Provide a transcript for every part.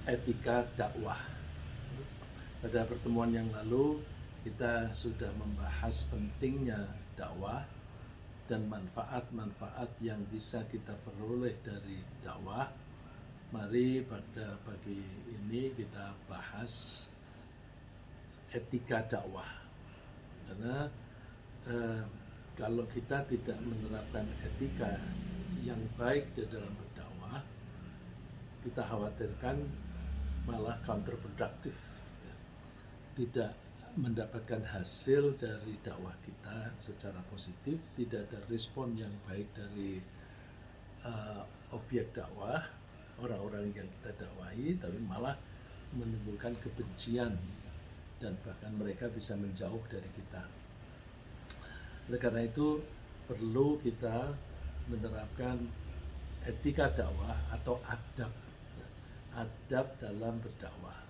etika dakwah. Pada pertemuan yang lalu kita sudah membahas pentingnya dakwah dan manfaat-manfaat yang bisa kita peroleh dari dakwah. Mari pada pagi ini kita bahas etika dakwah. Karena kalau kita tidak menerapkan etika yang baik di dalam berdakwah, kita khawatirkan malah counterproductive, tidak mendapatkan hasil dari dakwah kita secara positif, tidak ada respon yang baik dari objek dakwah, orang-orang yang kita dakwahi, tapi malah menimbulkan kebencian dan bahkan mereka bisa menjauh dari kita. Oleh karena itu perlu kita menerapkan etika dakwah atau adab dalam berdakwah.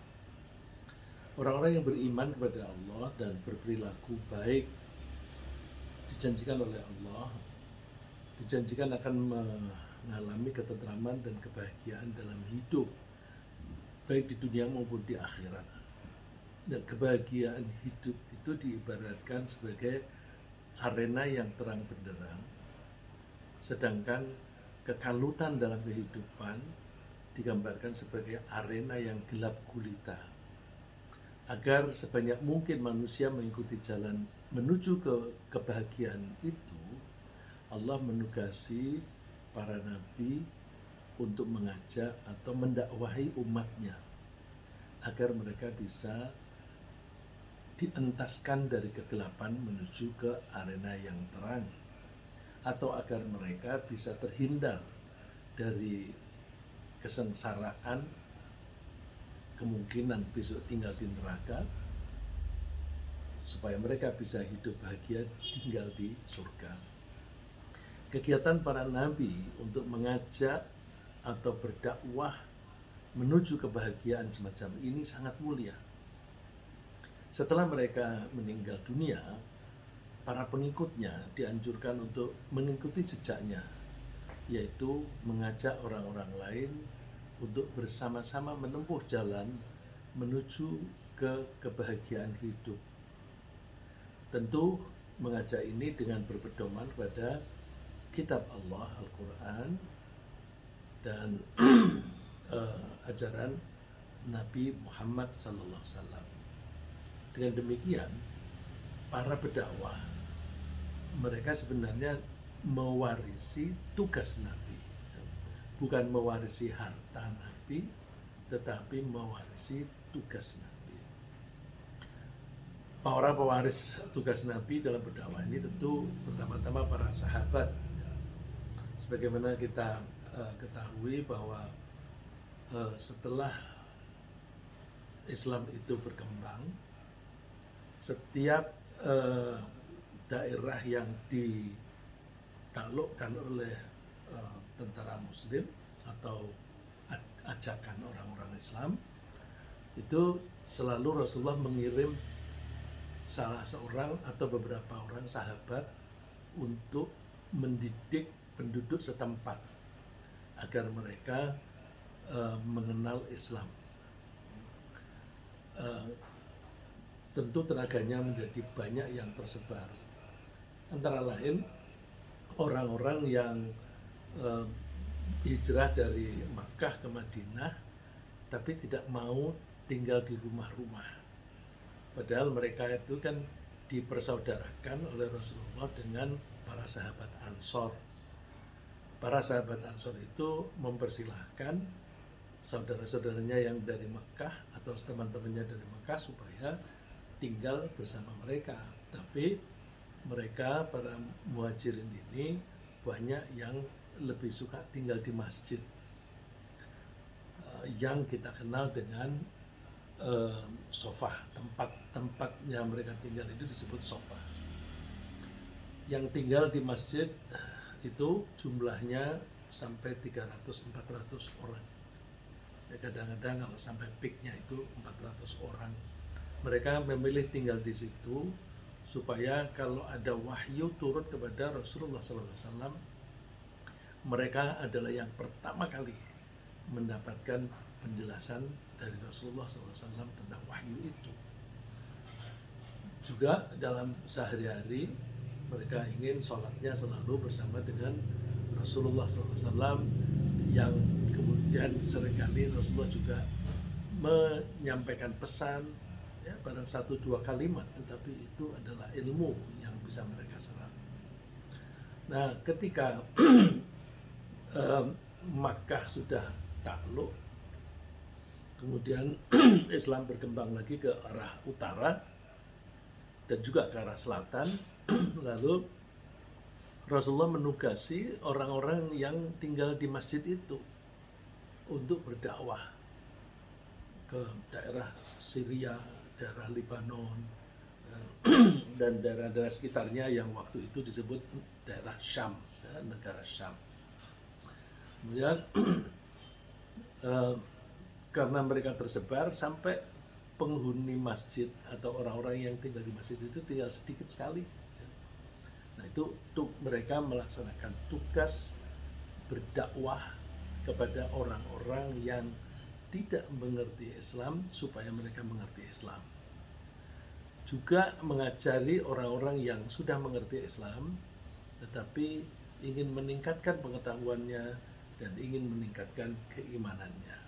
Orang-orang yang beriman kepada Allah dan berperilaku baik dijanjikan oleh Allah, dijanjikan akan mengalami ketentraman dan kebahagiaan dalam hidup, baik di dunia maupun di akhirat. Dan kebahagiaan hidup itu diibaratkan sebagai arena yang terang benderang, sedangkan kekalutan dalam kehidupan digambarkan sebagai arena yang gelap gulita. Agar sebanyak mungkin manusia mengikuti jalan menuju ke kebahagiaan itu, Allah menugasi para nabi untuk mengajak atau mendakwahi umatnya agar mereka bisa dientaskan dari kegelapan menuju ke arena yang terang, atau agar mereka bisa terhindar dari kesengsaraan, kemungkinan besok tinggal di neraka, supaya mereka bisa hidup bahagia tinggal di surga. Kegiatan para nabi untuk mengajak atau berdakwah menuju kebahagiaan semacam ini sangat mulia. Setelah mereka meninggal dunia, para pengikutnya dianjurkan untuk mengikuti jejaknya, yaitu mengajak orang-orang lain untuk bersama-sama menempuh jalan menuju ke kebahagiaan hidup. Tentu mengajak ini dengan berpedoman pada kitab Allah, Al-Quran, dan ajaran Nabi Muhammad SAW. Dengan demikian, para pendakwah mereka sebenarnya mewarisi tugas Nabi, bukan mewarisi harta Nabi, tetapi mewarisi tugas Nabi. Para pewaris tugas Nabi dalam berdakwah ini tentu pertama-tama para sahabat. Sebagaimana kita ketahui bahwa setelah Islam itu berkembang, setiap daerah yang ditaklukkan oleh tentara Muslim atau ajakan orang-orang Islam, itu selalu Rasulullah mengirim salah seorang atau beberapa orang sahabat untuk mendidik penduduk setempat agar mereka mengenal Islam. Tentu tenaganya menjadi banyak yang tersebar. Antara lain orang-orang yang hijrah dari Makkah ke Madinah tapi tidak mau tinggal di rumah-rumah. Padahal mereka itu kan dipersaudarakan oleh Rasulullah dengan para sahabat Ansor. Para sahabat Ansor itu mempersilahkan saudara-saudaranya yang dari Mekah atau teman-temannya dari Mekah supaya tinggal bersama mereka. Tapi mereka, para muhajirin ini, banyak yang lebih suka tinggal di masjid, yang kita kenal dengan sofah. Tempatnya mereka tinggal itu disebut sofah. Yang tinggal di masjid itu jumlahnya sampai 300-400 orang. Ya, kadang-kadang kalau sampai peaknya itu 400 orang. Mereka memilih tinggal di situ supaya kalau ada wahyu turun kepada Rasulullah SAW, mereka adalah yang pertama kali mendapatkan penjelasan dari Rasulullah SAW tentang wahyu itu. Juga dalam sehari-hari mereka ingin sholatnya selalu bersama dengan Rasulullah SAW, yang kemudian seringkali Rasulullah juga menyampaikan pesan, ya, barang 1-2 kalimat, tetapi itu adalah ilmu yang bisa mereka serap. Nah, ketika Makkah sudah takluk, kemudian Islam berkembang lagi ke arah utara dan juga ke arah selatan. Lalu Rasulullah menugasi orang-orang yang tinggal di masjid itu untuk berdakwah ke daerah Syria, daerah Lebanon, dan daerah-daerah sekitarnya yang waktu itu disebut daerah Syam, negara Syam. Kemudian karena mereka tersebar sampai penghuni masjid atau orang-orang yang tinggal di masjid itu tinggal sedikit sekali. Nah, itu untuk mereka melaksanakan tugas berdakwah kepada orang-orang yang tidak mengerti Islam supaya mereka mengerti Islam. Juga mengajari orang-orang yang sudah mengerti Islam tetapi ingin meningkatkan pengetahuannya dan ingin meningkatkan keimanannya.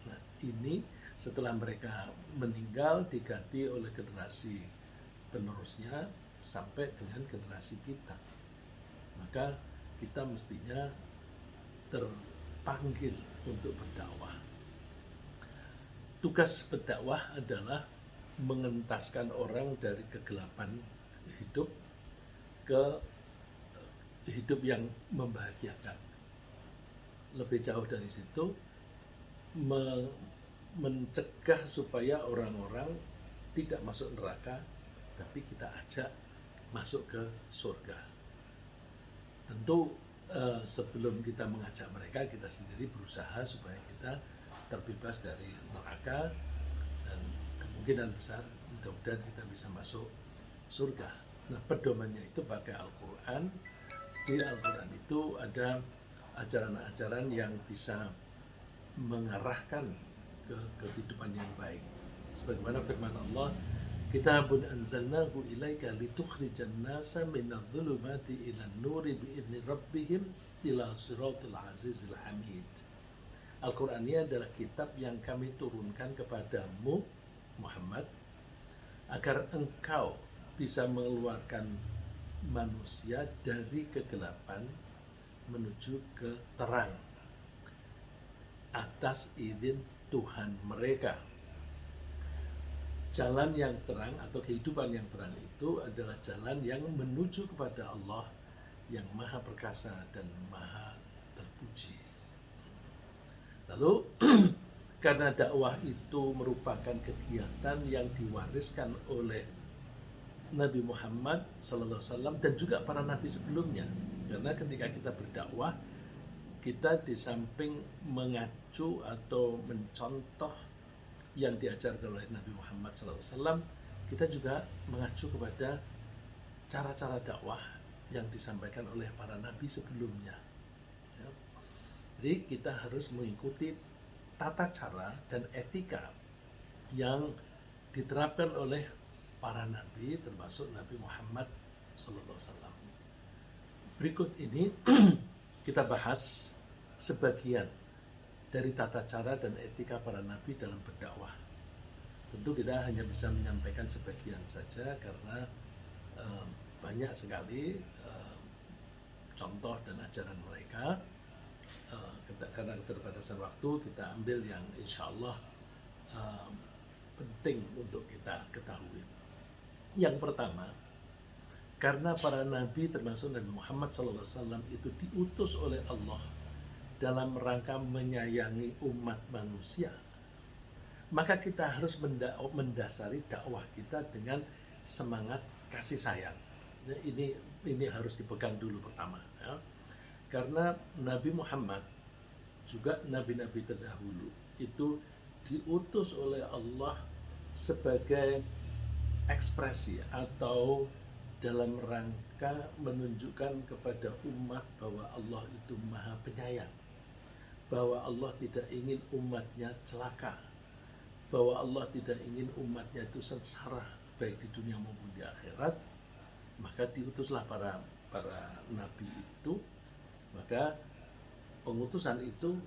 Nah, ini setelah mereka meninggal diganti oleh generasi penerusnya sampai dengan generasi kita. Maka kita mestinya terpanggil untuk berdakwah. Tugas berdakwah adalah mengentaskan orang dari kegelapan hidup ke hidup yang membahagiakan. Lebih jauh dari situ, mencegah supaya orang-orang tidak masuk neraka, tapi kita ajak masuk ke surga. Tentu sebelum kita mengajak mereka, kita sendiri berusaha supaya kita terbebas dari neraka, dan kemungkinan besar mudah-mudahan kita bisa masuk surga. Nah, pedomannya itu pakai Al-Quran. Di Al-Quran itu ada ajaran-ajaran yang bisa mengarahkan ke kehidupan yang baik. Sebagaimana firman Allah, Kitabun anzalnahu ilaika litukhrijan nasa minadh-dhulumati ilan nuri bi'idzni rabbihim ila siratil azizil hamid. Al-Quran ini adalah kitab yang kami turunkan kepadamu, Muhammad, agar engkau bisa mengeluarkan manusia dari kegelapan menuju ke terang atas izin Tuhan mereka. Jalan yang terang atau kehidupan yang terang itu adalah jalan yang menuju kepada Allah yang maha perkasa dan maha terpuji. Lalu karena dakwah itu merupakan kegiatan yang diwariskan oleh Nabi Muhammad SAW dan juga para nabi sebelumnya. Karena ketika kita berdakwah, kita di samping mengacu atau mencontoh yang diajarkan oleh Nabi Muhammad SAW, kita juga mengacu kepada cara-cara dakwah yang disampaikan oleh para nabi sebelumnya. Ya. Jadi kita harus mengikuti tata cara dan etika yang diterapkan oleh para nabi, termasuk Nabi Muhammad SAW. Berikut ini kita bahas sebagian dari tata cara dan etika para nabi dalam berdakwah. Tentu kita hanya bisa menyampaikan sebagian saja karena banyak sekali contoh dan ajaran mereka. Karena keterbatasan waktu, kita ambil yang insya Allah penting untuk kita ketahui. Yang pertama, karena para nabi termasuk Nabi Muhammad SAW itu diutus oleh Allah dalam rangka menyayangi umat manusia, maka kita harus mendasari dakwah kita dengan semangat kasih sayang. Nah, ini harus dipegang dulu pertama, ya. Karena Nabi Muhammad juga nabi-nabi terdahulu itu diutus oleh Allah sebagai ekspresi atau dalam rangka menunjukkan kepada umat bahwa Allah itu maha penyayang, bahwa Allah tidak ingin umatnya celaka, bahwa Allah tidak ingin umatnya itu sengsara baik di dunia maupun di akhirat, maka diutuslah para nabi itu. Maka pengutusan itu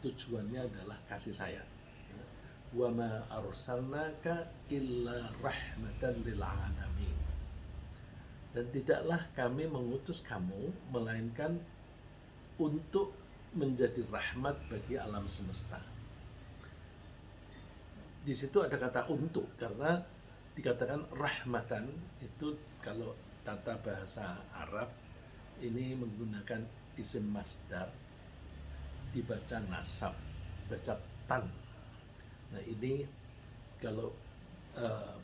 tujuannya adalah kasih sayang. Wa ma arsalnaka illa rahmatan lil alamin. Dan tidaklah kami mengutus kamu melainkan untuk menjadi rahmat bagi alam semesta. Di situ ada kata untuk, karena dikatakan rahmatan itu kalau tata bahasa Arab ini menggunakan isim masdar, dibaca nasab, dibaca tan. Nah ini kalau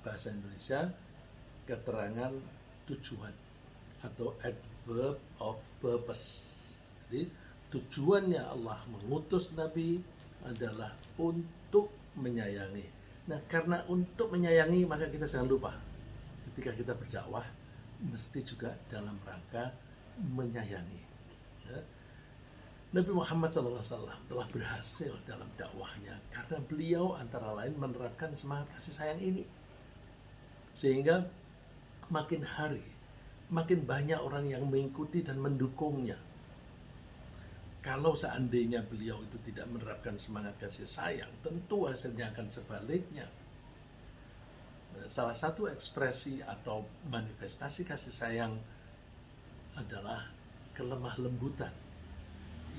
bahasa Indonesia keterangan tujuan atau adverb of purpose. Jadi tujuannya Allah mengutus Nabi adalah untuk menyayangi. Nah karena untuk menyayangi, maka kita jangan lupa ketika kita berdakwah mesti juga dalam rangka menyayangi. Ya. Nabi Muhammad SAW telah berhasil dalam dakwahnya karena beliau antara lain menerapkan semangat kasih sayang ini. Sehingga makin hari, makin banyak orang yang mengikuti dan mendukungnya. Kalau seandainya beliau itu tidak menerapkan semangat kasih sayang, tentu hasilnya akan sebaliknya. Salah satu ekspresi atau manifestasi kasih sayang adalah kelemah lembutan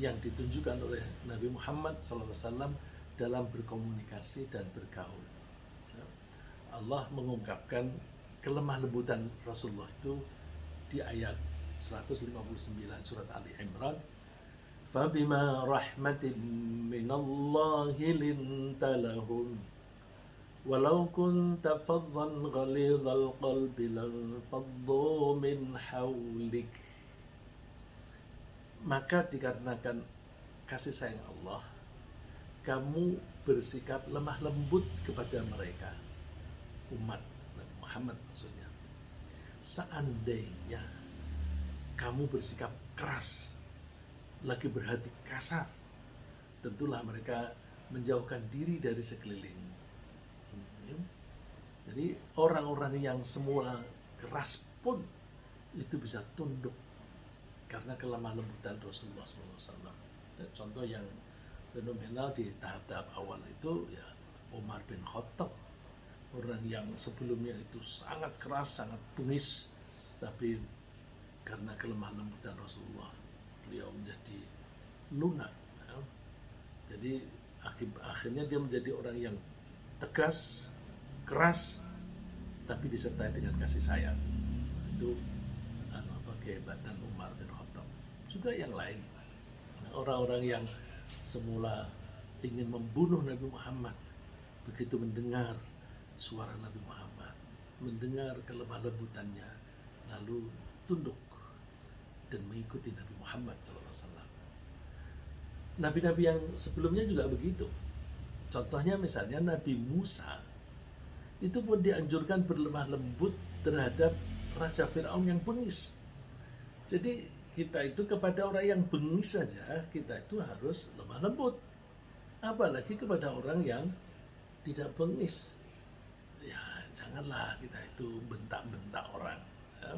yang ditunjukkan oleh Nabi Muhammad SAW dalam berkomunikasi dan bergaul. Allah mengungkapkan kelemah lembutan Rasulullah itu di ayat 159 surat Ali Imran. Fabima rahmatin minallahi linta lahum walau kunta faddan ghalidhal qalbi lanfaddu min hawlik. Maka dikarenakan kasih sayang Allah, kamu bersikap lemah lembut kepada mereka, umat Nabi Muhammad maksudnya. Seandainya kamu bersikap keras, lagi berhati kasar, tentulah mereka menjauhkan diri dari sekeliling. Jadi orang-orang yang semula keras pun itu bisa tunduk karena kelemah lembutan Rasulullah SAW. Contoh yang fenomenal di tahap-tahap awal itu ya Umar bin Khattab, orang yang sebelumnya itu sangat keras, sangat bengis, tapi karena kelemah lembutan Rasulullah beliau menjadi lunak. Ya. Jadi akhirnya dia menjadi orang yang tegas, keras, tapi disertai dengan kasih sayang. Itu kehebatan Umar bin Khattab. Juga yang lain, orang-orang yang semula ingin membunuh Nabi Muhammad, begitu mendengar suara Nabi Muhammad, mendengar kelemah lembutannya, lalu tunduk dan mengikuti Nabi Muhammad SAW. Nabi-nabi yang sebelumnya juga begitu. Contohnya misalnya Nabi Musa, itu pun dianjurkan berlemah lembut terhadap Raja Fir'aun yang bengis. Jadi kita itu kepada orang yang bengis saja, kita itu harus lemah lembut. Apalagi kepada orang yang tidak bengis. Ya janganlah kita itu bentak-bentak orang. Ya.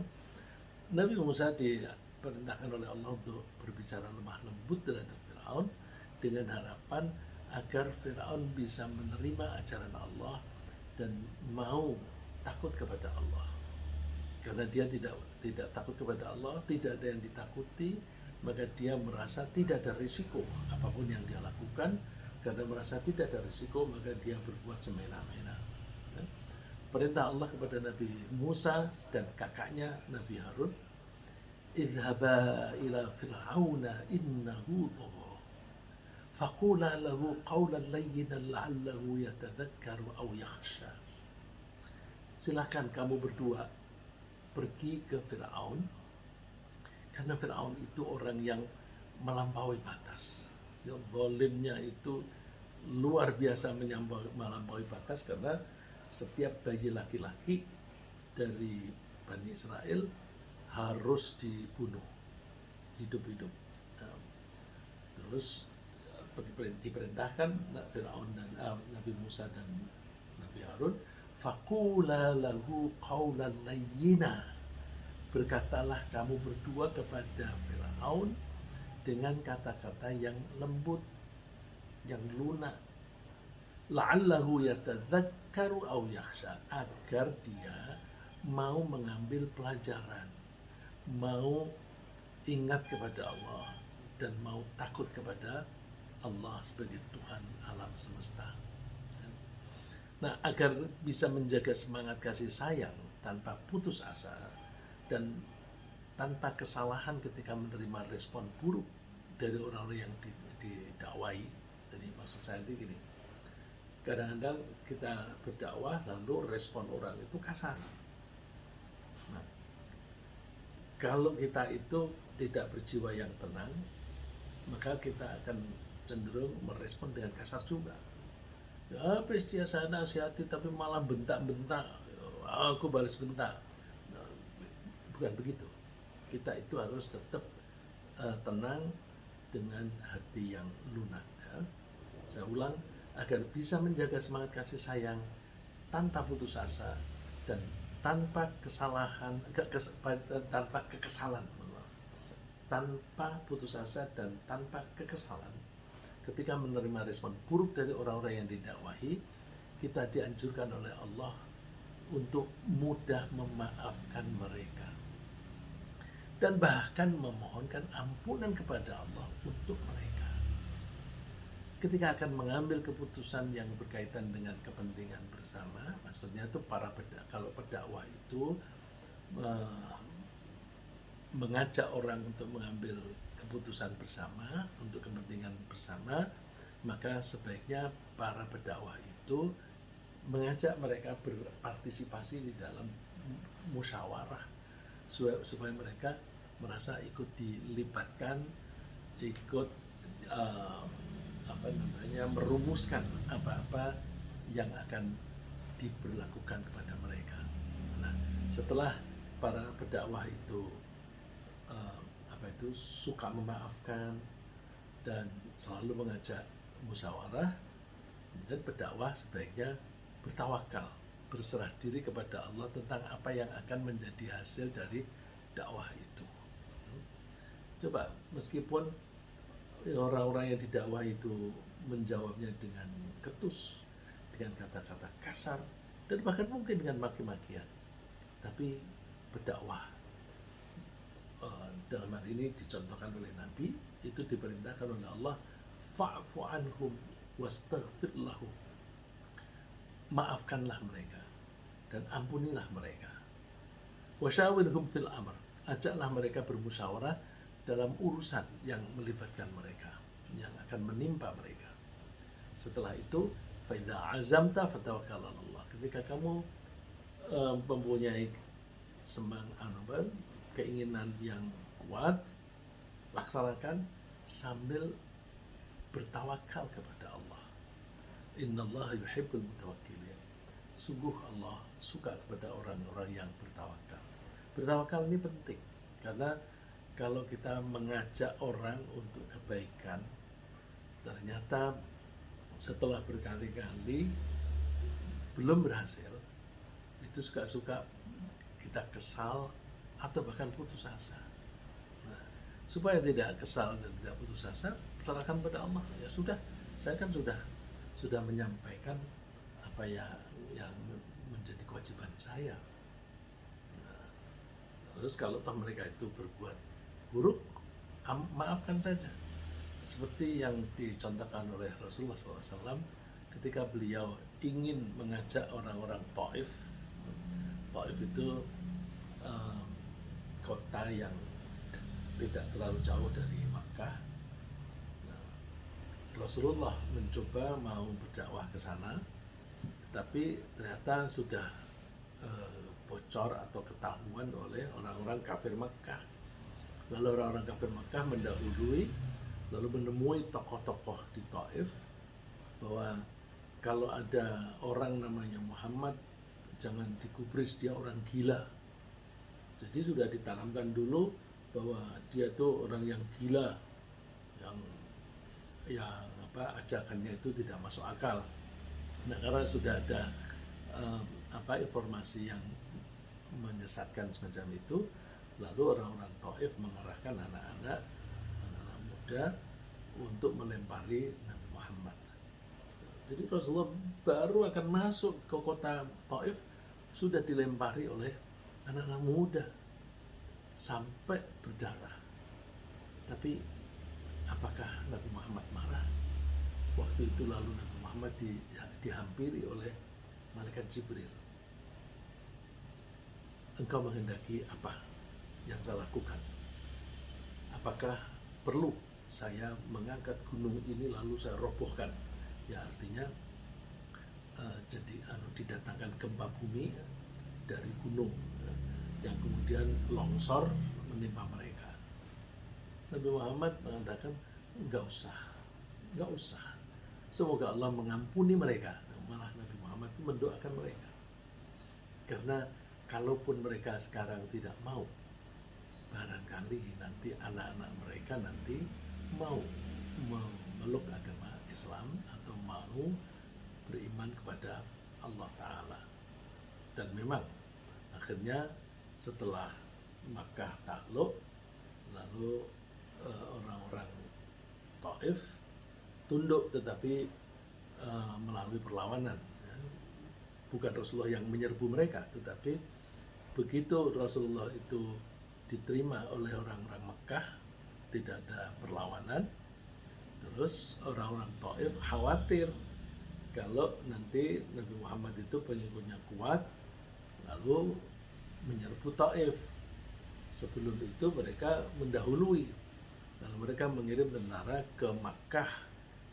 Nabi Musa diperintahkan oleh Allah untuk berbicara lemah lembut terhadap Fir'aun dengan harapan agar Fir'aun bisa menerima ajaran Allah dan mau takut kepada Allah. Karena dia tidak takut kepada Allah, tidak ada yang ditakuti, maka dia merasa tidak ada risiko apapun yang dia lakukan. Karena merasa tidak ada risiko, maka dia berbuat semena-mena. Perintah Allah kepada Nabi Musa dan kakaknya Nabi Harun, idhaba ila fir'auna innahu tagha faqula lahu qawlan layyinan la'allahu yatadhakkaru aw yakhsha. Silakan kamu berdua pergi ke Fir'aun, karena Fir'aun itu orang yang melampaui batas. Ya, zalimnya itu luar biasa melampaui batas, karena setiap bayi laki-laki dari Bani Israel harus dibunuh hidup-hidup. Terus diperintahkan Firaun dan Nabi Musa dan Nabi Harun, faqula lahu qawlan layyina, berkatalah kamu berdua kepada Firaun dengan kata-kata yang lembut, yang lunak, la'allahu yatadzakkaru aw yakhsha, agar dia mau mengambil pelajaran, mau ingat kepada Allah dan mau takut kepada Allah sebagai Tuhan alam semesta. Nah, agar bisa menjaga semangat kasih sayang tanpa putus asa dan tanpa kesalahan ketika menerima respon buruk dari orang-orang yang didakwai. Jadi maksud saya itu gini, kadang-kadang kita berdakwah lalu respon orang itu kasar. Nah, kalau kita itu tidak berjiwa yang tenang, maka kita akan cenderung merespon dengan kasar juga. Ya, habis dia saya nasihati tapi malah bentak-bentak, aku balas bentak. Nah, bukan begitu. Kita itu harus tetap tenang dengan hati yang lunak. Ya. Saya ulang, agar bisa menjaga semangat kasih sayang tanpa putus asa dan tanpa kesalahan, tanpa kekesalan, tanpa putus asa dan tanpa kekesalan. Ketika menerima respon buruk dari orang-orang yang didakwahi, kita dianjurkan oleh Allah untuk mudah memaafkan mereka dan bahkan memohonkan ampunan kepada Allah untuk mereka. Ketika akan mengambil keputusan yang berkaitan dengan kepentingan bersama, maksudnya itu kalau pendakwah itu mengajak orang untuk mengambil keputusan bersama untuk kepentingan bersama, maka sebaiknya para pendakwah itu mengajak mereka berpartisipasi di dalam musyawarah supaya mereka merasa ikut dilibatkan, ikut merumuskan apa-apa yang akan diberlakukan kepada mereka. Nah, setelah para pendakwah itu suka memaafkan dan selalu mengajak musyawarah, kemudian pendakwah sebaiknya bertawakal, berserah diri kepada Allah tentang apa yang akan menjadi hasil dari dakwah itu. Coba, meskipun orang-orang yang didakwah itu menjawabnya dengan ketus, dengan kata-kata kasar, dan bahkan mungkin dengan maki-makian, tapi pendakwah dalam hal ini dicontohkan oleh Nabi, itu diperintahkan oleh Allah, fa'fu anhum wastaghfir lahum, maafkanlah mereka dan ampunilah mereka, wasyawirhum fil amr, ajaklah mereka bermusyawarah dalam urusan yang melibatkan mereka, yang akan menimpa mereka. Setelah itu, fa idza azamta fatawakkal 'ala Allah, ketika kamu mempunyai keinginan yang kuat, laksanakan sambil bertawakal kepada Allah. Innallaha yuhibbul mutawakkilin. Sungguh Allah suka kepada orang-orang yang bertawakal. Bertawakal ini penting karena kalau kita mengajak orang untuk kebaikan, ternyata setelah berkali-kali belum berhasil, itu suka-suka kita kesal atau bahkan putus asa. Nah, supaya tidak kesal dan tidak putus asa, serahkan pada Allah. Ya sudah, saya kan sudah menyampaikan apa yang menjadi kewajiban saya. Nah, terus kalau toh mereka itu berbuat buruk, maafkan saja. Seperti yang dicontohkan oleh Rasulullah SAW ketika beliau ingin mengajak orang-orang Taif. Taif itu kota yang tidak terlalu jauh dari Makkah. Nah, Rasulullah mencoba mau berdakwah ke sana, tapi ternyata sudah bocor atau ketahuan oleh orang-orang kafir Makkah. Lalu orang-orang kafir Makkah mendahului, lalu menemui tokoh-tokoh di Taif bahwa kalau ada orang namanya Muhammad, jangan digubris, dia orang gila. Jadi sudah ditanamkan dulu bahwa dia tuh orang yang gila, yang ajakannya itu tidak masuk akal. Nah, karena sudah ada informasi yang menyesatkan semacam itu, lalu orang-orang Taif mengerahkan anak-anak muda untuk melempari Nabi Muhammad. Jadi Rasulullah baru akan masuk ke kota Taif sudah dilempari oleh anak-anak muda sampai berdarah. Tapi apakah Nabi Muhammad marah? Waktu itu lalu Nabi Muhammad dihampiri oleh malaikat Jibril. Engkau menghendaki apa yang saya lakukan? Apakah perlu saya mengangkat gunung ini lalu saya robohkan? Ya, artinya didatangkan gempa bumi dari gunung yang kemudian longsor menimpa mereka. Nabi Muhammad mengatakan enggak usah. Semoga Allah mengampuni mereka. Malah Nabi Muhammad itu mendoakan mereka. Karena kalaupun mereka sekarang tidak mau, barangkali nanti anak-anak mereka nanti mau memeluk agama Islam atau mau beriman kepada Allah Ta'ala. Dan memang akhirnya setelah Makkah takluk, lalu orang-orang Taif tunduk, tetapi melalui perlawanan. Bukan Rasulullah yang menyerbu mereka, tetapi begitu Rasulullah itu diterima oleh orang-orang Mekah, tidak ada perlawanan. Terus orang-orang Taif khawatir kalau nanti Nabi Muhammad itu pengikutnya kuat, lalu menyerbu Taif. Sebelum itu mereka mendahului, lalu mereka mengirim tentara ke Makkah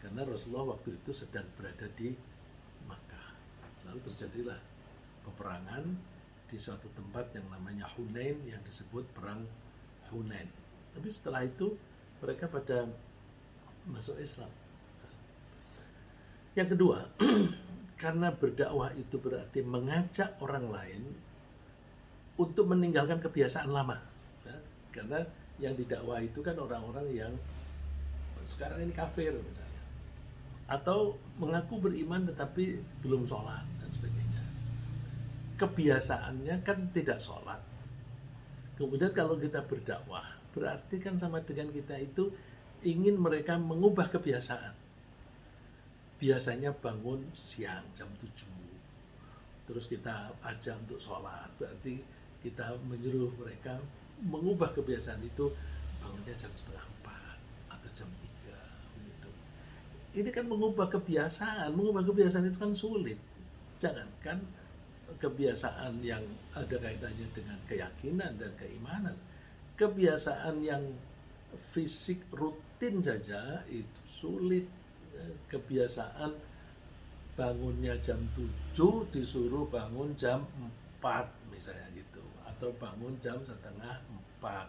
karena Rasulullah waktu itu sedang berada di Makkah. Lalu terjadilah peperangan di suatu tempat yang namanya Hunain, yang disebut perang Hunain. Tapi setelah itu mereka pada masuk Islam. Yang kedua, karena berdakwah itu berarti mengajak orang lain untuk meninggalkan kebiasaan lama. Karena yang didakwah itu kan orang-orang yang sekarang ini kafir misalnya, atau mengaku beriman tetapi belum sholat dan sebagainya. Kebiasaannya kan tidak sholat. Kemudian kalau kita berdakwah, berarti kan sama dengan kita itu ingin mereka mengubah kebiasaan. Biasanya bangun siang jam 7, terus kita ajak untuk sholat, berarti kita menyuruh mereka mengubah kebiasaan itu, bangunnya jam 3:30 atau jam 3 gitu. Ini kan mengubah kebiasaan itu kan sulit. Jangankan kebiasaan yang ada kaitannya dengan keyakinan dan keimanan, kebiasaan yang fisik rutin saja itu sulit. Kebiasaan bangunnya jam 7 disuruh bangun jam 4 misalnya gitu, atau bangun jam 3:30.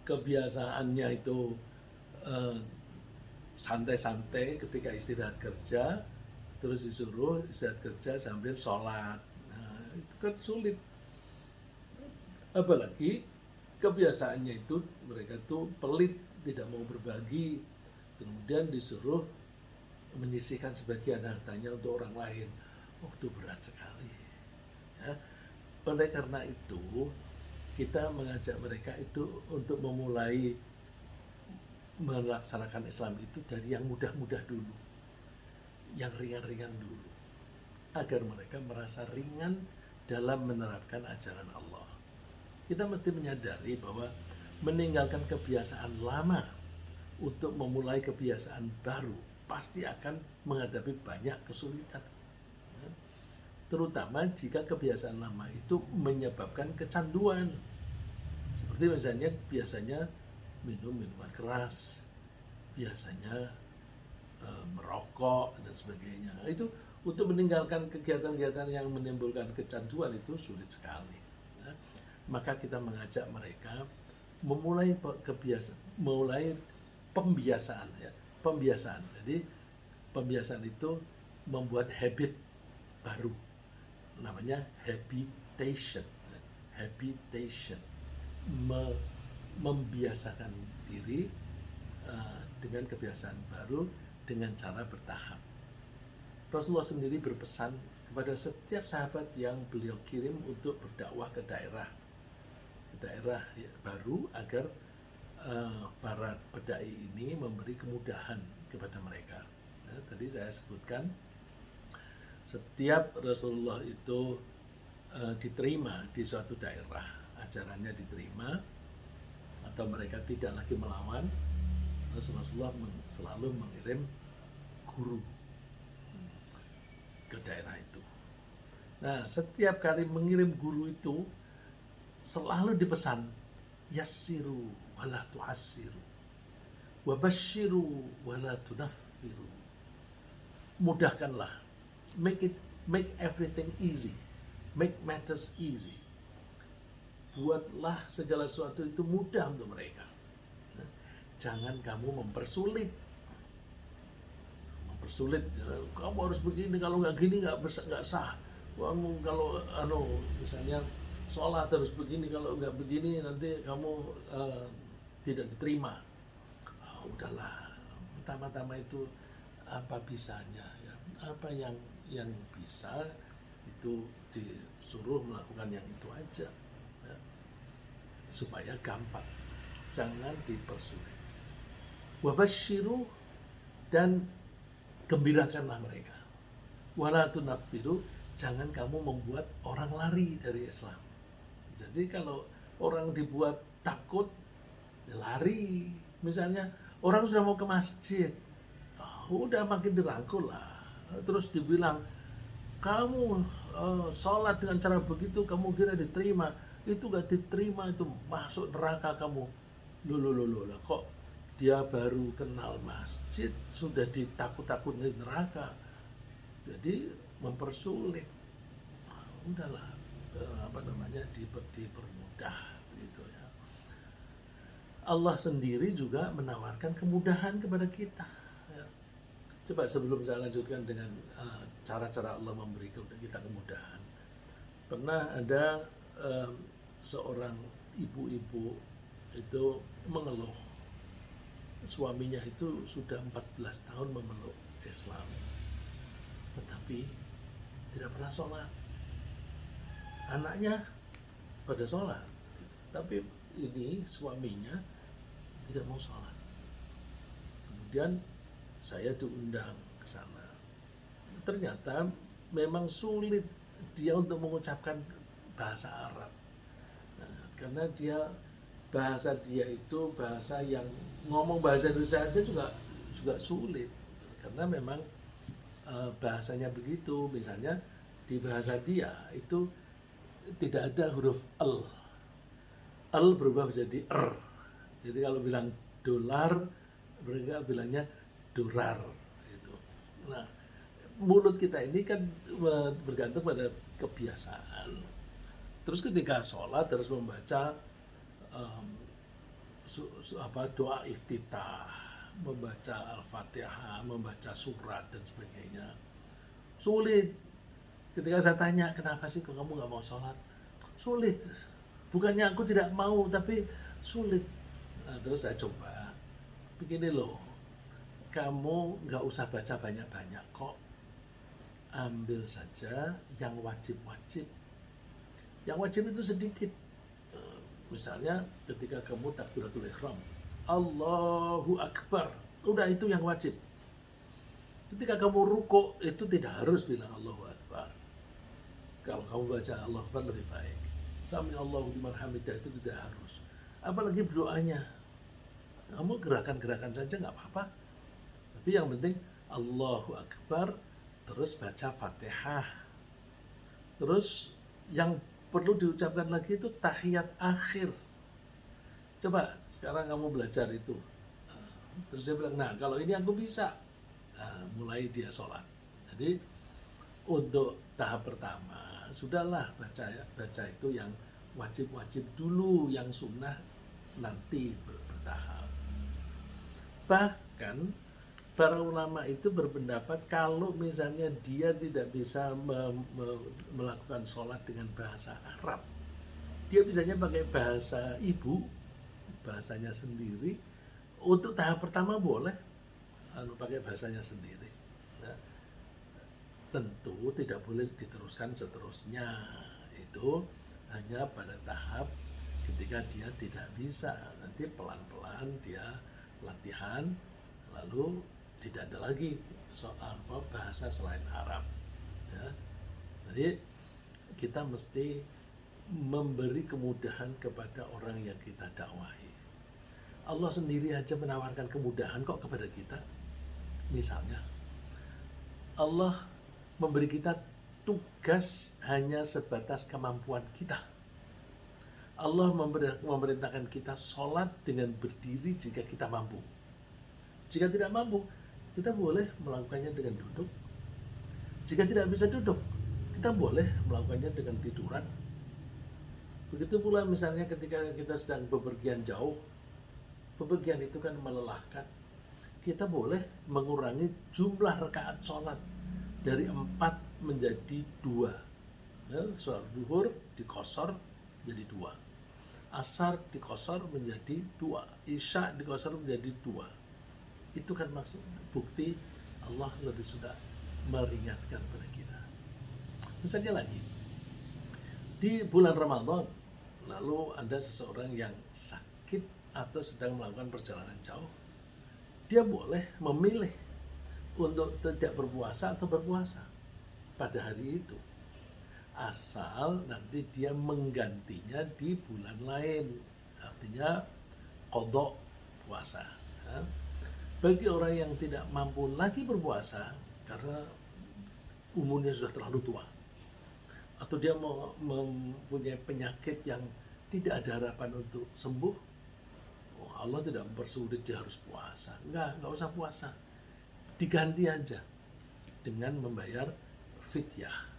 Kebiasaannya itu santai-santai ketika istirahat kerja, terus disuruh istirahat kerja sambil sholat. Nah, itu kan sulit. Apalagi kebiasaannya itu mereka tuh pelit, tidak mau berbagi, kemudian disuruh menyisihkan sebagian hartanya untuk orang lain. Itu berat sekali. Ya. Oleh karena itu, kita mengajak mereka itu untuk memulai melaksanakan Islam itu dari yang mudah-mudah dulu, yang ringan-ringan dulu, agar mereka merasa ringan dalam menerapkan ajaran Allah. Kita mesti menyadari bahwa meninggalkan kebiasaan lama untuk memulai kebiasaan baru pasti akan menghadapi banyak kesulitan, terutama jika kebiasaan lama itu menyebabkan kecanduan, seperti misalnya biasanya minum minuman keras, biasanya merokok dan sebagainya. Itu untuk meninggalkan kegiatan-kegiatan yang menimbulkan kecanduan itu sulit sekali. Maka kita mengajak mereka memulai pembiasaan, ya, pembiasaan. Jadi pembiasaan itu membuat habit baru, namanya habitation. Membiasakan diri dengan kebiasaan baru dengan cara bertahap. Rasulullah sendiri berpesan kepada setiap sahabat yang beliau kirim untuk berdakwah ke daerah baru agar para pedai ini memberi kemudahan kepada mereka. Nah, tadi saya sebutkan setiap Rasulullah itu diterima di suatu daerah, ajarannya diterima atau mereka tidak lagi melawan, Rasulullah selalu mengirim guru ke daerah itu. Nah, setiap kali mengirim guru itu selalu dipesan yassiru wala tu'assiru wabashiru wala tunaffiru. Mudahkanlah, make everything easy, make matters easy. Buatlah segala sesuatu itu mudah untuk mereka. Jangan kamu mempersulit. Kamu harus begini, kalau nggak gini nggak sah. Kamu kalau misalnya sholat harus begini, kalau nggak begini nanti kamu tidak diterima. Udahlah, pertama-tama itu apa bisanya, ya. Apa yang bisa itu disuruh melakukan yang itu aja, ya. Supaya gampang, jangan dipersulit. Wabashiru, dan gembirakanlah mereka. Wala tunaffiru, jangan kamu membuat orang lari dari Islam. Jadi kalau orang dibuat takut, ya lari. Misalnya orang sudah mau ke masjid, udah makin dirangkul lah. Terus dibilang, kamu sholat dengan cara begitu, kamu kira diterima. Itu gak diterima, itu masuk neraka kamu. Loh, kok dia baru kenal masjid sudah ditakut-takutin neraka. Jadi mempersulit. Udahlah, dipermudah gitu ya. Allah sendiri juga menawarkan kemudahan kepada kita, ya. Coba sebelum saya lanjutkan dengan cara-cara Allah memberi kita kemudahan. Pernah ada seorang ibu-ibu itu mengeluh, suaminya itu sudah 14 tahun memeluk Islam, tetapi tidak pernah sholat. Anaknya pada sholat, tapi ini suaminya tidak mau sholat. Kemudian saya diundang ke sana. Ternyata memang sulit dia untuk mengucapkan bahasa Arab. Nah, karena bahasa dia itu bahasa yang ngomong bahasa Indonesia aja juga sulit. Karena memang bahasanya begitu. Misalnya di bahasa dia itu tidak ada huruf L. L berubah menjadi R. Jadi kalau bilang dolar, mereka bilangnya dolar gitu. Nah, mulut kita ini kan bergantung pada kebiasaan. Terus ketika sholat harus membaca doa iftitah, membaca Al-Fatihah, membaca surat dan sebagainya. Sulit. Ketika saya tanya, kenapa sih kok kamu nggak mau sholat? Sulit. Bukannya aku tidak mau, tapi sulit. Nah, terus saya coba, begini loh, kamu nggak usah baca banyak-banyak kok. Ambil saja yang wajib-wajib. Yang wajib itu sedikit. Misalnya ketika kamu takbiratul ihram, Allahu Akbar, udah itu yang wajib. Ketika kamu ruku itu tidak harus bilang Allahu Akbar. Kalau kamu baca Allahu Akbar lebih baik. Sami Allahu liman hamidah itu tidak harus. Apalagi berdoanya. Kamu gerakan-gerakan saja nggak apa-apa. Tapi yang penting Allahu Akbar, terus baca Fatihah. Terus yang perlu diucapkan lagi itu tahiyat akhir. Coba sekarang kamu belajar itu. Terus dia bilang, nah kalau ini aku bisa. Mulai dia sholat. Jadi untuk tahap pertama, sudahlah baca itu yang wajib-wajib dulu, yang sunnah nanti bertahap. Bahkan para ulama itu berpendapat kalau misalnya dia tidak bisa melakukan sholat dengan bahasa Arab, dia bisanya pakai bahasa ibu, bahasanya sendiri, Untuk tahap pertama boleh pakai bahasanya sendiri. Nah, tentu tidak boleh diteruskan seterusnya. Itu hanya pada tahap ketika dia tidak bisa. Nanti pelan-pelan dia latihan, lalu tidak ada lagi soal bahasa selain Arab. Ya. Jadi kita mesti memberi kemudahan kepada orang yang kita dakwahi. Allah sendiri aja menawarkan kemudahan kok kepada kita. Misalnya, Allah memberi kita tugas hanya sebatas kemampuan kita. Allah memerintahkan kita sholat dengan berdiri jika kita mampu. Jika tidak mampu, kita boleh melakukannya dengan duduk. Jika tidak bisa duduk, kita boleh melakukannya dengan tiduran. Begitu pula misalnya ketika kita sedang bepergian jauh, bepergian itu kan melelahkan. Kita boleh mengurangi jumlah rakaat sholat dari 4 menjadi 2. Ya, sholat zuhur dikosor menjadi 2. Asar dikosor menjadi 2. Isya dikosor menjadi 2. Itu kan maksud bukti Allah lebih suka meringatkan pada kita. Misalnya lagi, di bulan Ramadan, lalu ada seseorang yang sakit atau sedang melakukan perjalanan jauh, dia boleh memilih untuk tidak berpuasa atau berpuasa pada hari itu. Asal nanti dia menggantinya di bulan lain. Artinya qadha puasa. Ya. Bagi orang yang tidak mampu lagi berpuasa karena umurnya sudah terlalu tua, atau dia mempunyai penyakit yang tidak ada harapan untuk sembuh, Allah tidak mempersulit dia harus puasa. Enggak usah puasa. Diganti aja dengan membayar fidyah.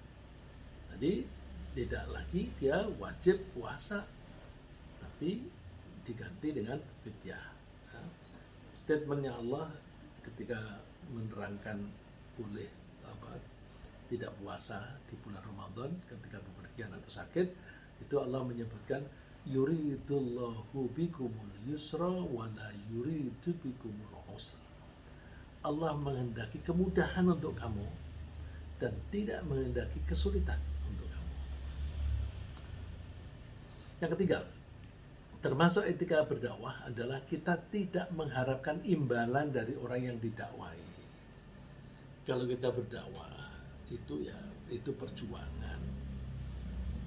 Jadi tidak lagi dia wajib puasa, tapi diganti dengan fidyah. Ya. Statementnya Allah ketika menerangkan boleh tidak puasa di bulan Ramadan ketika bepergian atau sakit, itu Allah menyebutkan yuridullahu bikumul yusra wa la yuridu bikumul usra. Allah menghendaki kemudahan untuk kamu dan tidak menghendaki kesulitan untuk kamu. Yang ketiga, termasuk etika berdakwah adalah kita tidak mengharapkan imbalan dari orang yang didakwahi. Kalau kita berdakwah, itu perjuangan,